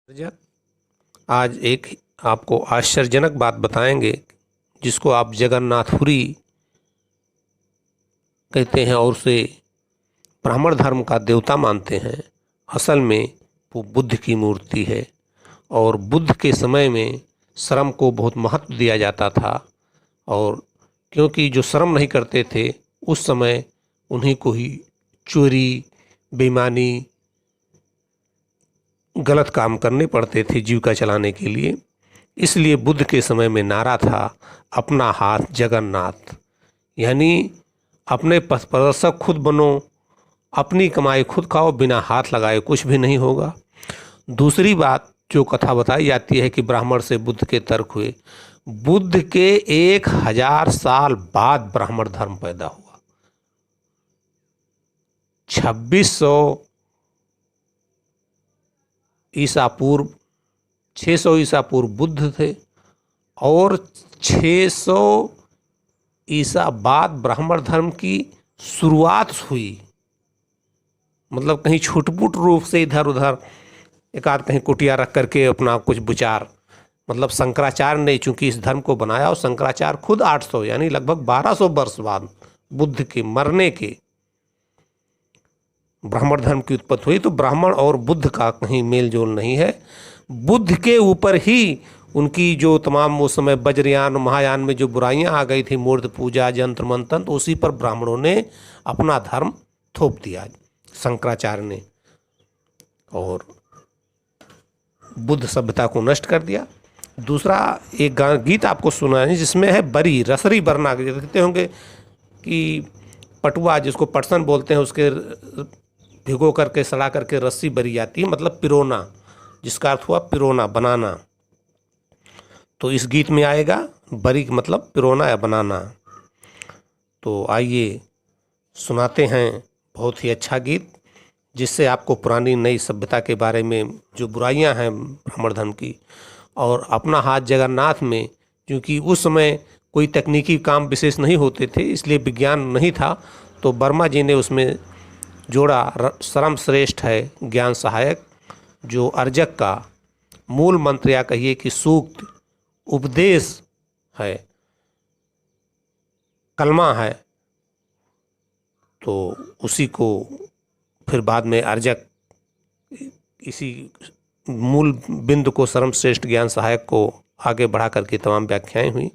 रजत, आज एक आपको आश्चर्यजनक बात बताएंगे जिसको आप जगन्नाथपुरी कहते हैं और उसे ब्राह्मण धर्म का देवता मानते हैं। असल में वो बुद्ध की मूर्ति है और बुद्ध के समय में श्रम को बहुत महत्व दिया जाता था। और क्योंकि जो श्रम नहीं करते थे उस समय उन्हीं को ही चोरी, बेईमानी, गलत काम करने पड़ते थे जीविका चलाने के लिए। इसलिए बुद्ध के समय में नारा था अपना हाथ जगन्नाथ, यानी अपने पथ प्रदर्शक खुद बनो, अपनी कमाई खुद खाओ, बिना हाथ लगाए कुछ भी नहीं होगा। दूसरी बात जो कथा बताई जाती है कि ब्राह्मण से बुद्ध के तर्क हुए। बुद्ध के 1000 साल बाद ब्राह्मण धर्म पैदा हुआ। 2600 ईसा पूर्व 600 ईसा पूर्व बुद्ध थे और 600 ईसा बाद ब्राह्मण धर्म की शुरुआत हुई। मतलब कहीं छुटपुट रूप से इधर उधर एक आध कहीं कुटिया रख करके अपना कुछ विचार, मतलब शंकराचार्य ने चूंकि इस धर्म को बनाया और शंकराचार्य खुद 800 यानी लगभग 1200 वर्ष बाद बुद्ध के मरने के ब्राह्मण धर्म की उत्पत्ति हुई। तो ब्राह्मण और बुद्ध का कहीं मेल जोल नहीं है। बुद्ध के ऊपर ही उनकी जो तमाम उस समय वज्रयान महायान में जो बुराइयां आ गई थी, मूर्ति पूजा, जंत्र मंत्र, तो उसी पर ब्राह्मणों ने अपना धर्म थोप दिया शंकराचार्य ने और बुद्ध सभ्यता को नष्ट कर दिया। दूसरा एक गीत आपको सुनाने जिसमें है बरी रसरी बरना, कहते होंगे कि पटुआ जिसको पटसन बोलते हैं उसके भिगो करके सड़ा करके रस्सी बरी जाती है, मतलब पिरोना, जिसका अर्थ हुआ पिरोना, बनाना। तो इस गीत में आएगा बरी मतलब पिरोना या बनाना। तो आइए सुनाते हैं बहुत ही अच्छा गीत जिससे आपको पुरानी नई सभ्यता के बारे में जो बुराइयां हैं ब्राह्मण धर्म की और अपना हाथ जगन्नाथ में, क्योंकि उस समय कोई तकनीकी काम विशेष नहीं होते थे इसलिए विज्ञान नहीं था, तो वर्मा जी ने उसमें जोड़ा श्रम श्रेष्ठ है ज्ञान सहायक, जो अर्जक का मूल मंत्र या कहिए कि सूक्त उपदेश है, कलमा है। तो उसी को फिर बाद में अर्जक इसी मूल बिंदु को श्रम श्रेष्ठ ज्ञान सहायक को आगे बढ़ा करके तमाम व्याख्याएं हुई।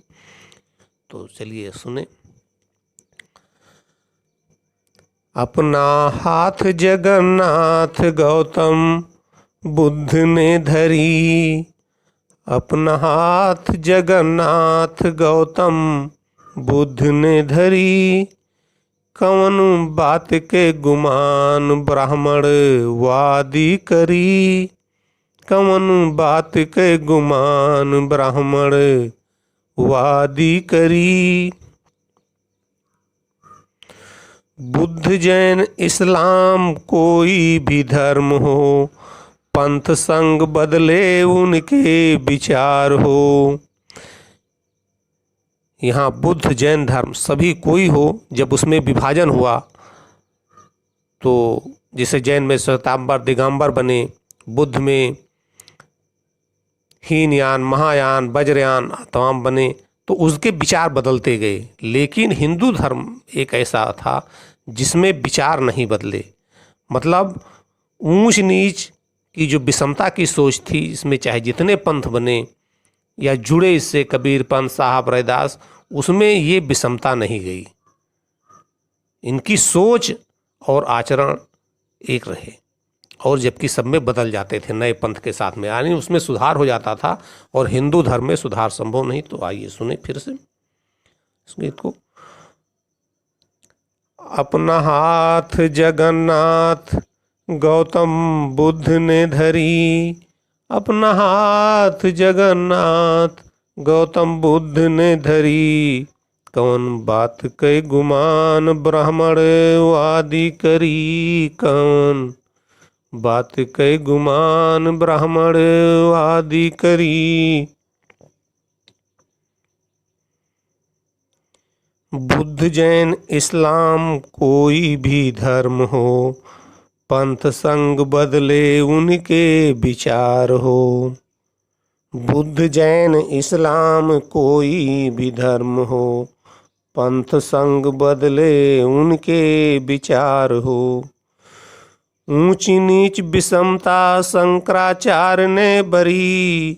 तो चलिए सुने। अपना हाथ जगन्नाथ गौतम बुद्ध ने धरी, अपना हाथ जगन्नाथ गौतम बुद्ध ने धरी, कौन बात के गुमान ब्राह्मण वादी करी, कौन बात के गुमान ब्राह्मण वादी करी। बुद्ध जैन इस्लाम कोई भी धर्म हो, पंथ संग बदले उनके विचार हो। यहाँ बुद्ध जैन धर्म सभी कोई हो, जब उसमें विभाजन हुआ तो जैसे जैन में श्वेतांबर दिगंबर बने, बुद्ध में हीनयान, महायान, वज्रयान तमाम बने, तो उसके विचार बदलते गए। लेकिन हिंदू धर्म एक ऐसा था जिसमें विचार नहीं बदले, मतलब ऊंच नीच की जो विषमता की सोच थी, इसमें चाहे जितने पंथ बने या जुड़े इससे कबीर पंथ, साहब, रैदास, उसमें ये विषमता नहीं गई। इनकी सोच और आचरण एक रहे और जबकि सब में बदल जाते थे नए पंथ के साथ में, यानी उसमें सुधार हो जाता था और हिंदू धर्म में सुधार संभव नहीं। तो आइए सुने फिर से इस गीत को। अपना हाथ जगन्नाथ गौतम बुद्ध ने धरी, अपना हाथ जगन्नाथ गौतम बुद्ध ने धरी, कौन बात के गुमान ब्राह्मण वादी करी, कौन बात के गुमान ब्राह्मण वादी करी। बुद्ध जैन इस्लाम कोई भी धर्म हो, पंथ संग बदले उनके विचार हो। बुद्ध जैन इस्लाम कोई भी धर्म हो, पंथ संग बदले उनके विचार हो। ऊंच नीच विषमता शंकराचार्य ने भरी,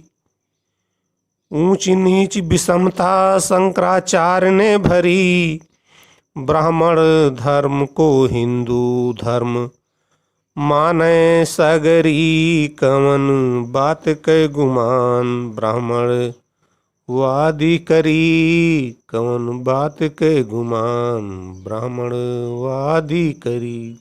ऊंच नीच विषमता शंकराचार्य ने भरी। ब्राह्मण धर्म को हिंदू धर्म माने सगरी, कवन बात के गुमान ब्राह्मण वादी करी, कवन बात के गुमान ब्राह्मण वादी करी।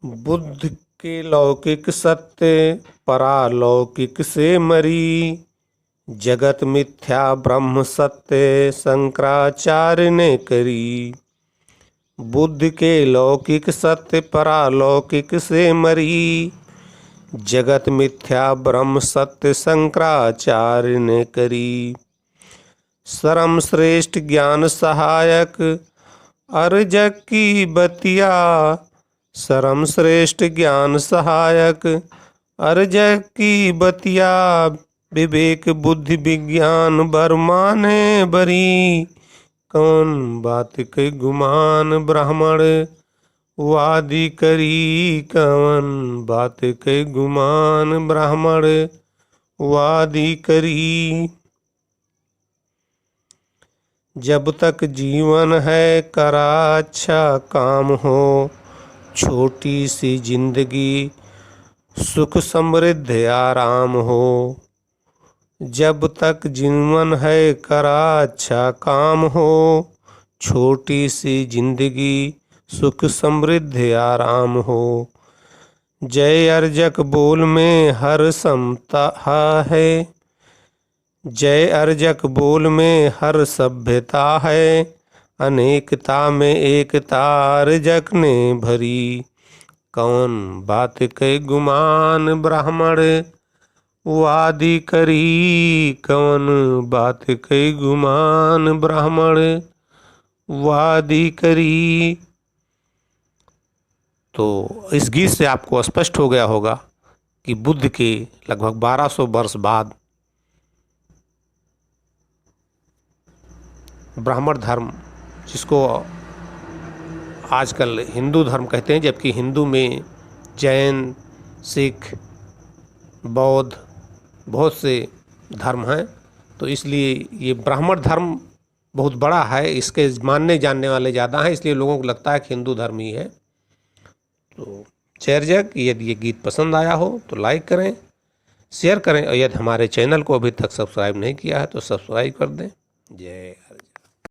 बुद्ध के लौकिक सत्य परालौकिक से मरी, जगत मिथ्या ब्रह्म सत्य शंकराचार्य ने करी। बुद्ध के लौकिक सत्य परालौकिक से मरी, जगत मिथ्या ब्रह्म सत्य शंकराचार्य ने करी। श्रम श्रेष्ठ ज्ञान सहायक अर्जक की बतिया, श्रम श्रेष्ठ ज्ञान सहायक अर्जक की बतिया। विवेक बुद्धि विज्ञान बरमाने बरी, कौन बात के गुमान ब्राह्मण वादी करी, कौन बात के गुमान ब्राह्मण वादी करी। जब तक जीवन है करा अच्छा काम हो, छोटी सी जिंदगी सुख समृद्ध आराम हो। जब तक जीवन है करा अच्छा काम हो, छोटी सी जिंदगी सुख समृद्ध आराम हो। जय अर्जक बोल में हर समता है, जय अर्जक बोल में हर सभ्यता है। अनेकता में एकता अर्जक ने भरी, कौन बात के गुमान ब्राह्मण वादी करी, कौन बात के गुमान ब्राह्मण वादी करी। तो इस गीत से आपको स्पष्ट हो गया होगा कि बुद्ध के लगभग 1200 वर्ष बाद ब्राह्मण धर्म, जिसको आजकल हिंदू धर्म कहते हैं, जबकि हिंदू में जैन, सिख, बौद्ध बहुत से धर्म हैं, तो इसलिए ये ब्राह्मण धर्म बहुत बड़ा है, इसके मानने जानने वाले ज़्यादा हैं, इसलिए लोगों को लगता है कि हिंदू धर्म ही है। तो चर्जक, यदि ये गीत पसंद आया हो तो लाइक करें, शेयर करें, और यदि हमारे चैनल को अभी तक सब्सक्राइब नहीं किया है तो सब्सक्राइब कर दें। जय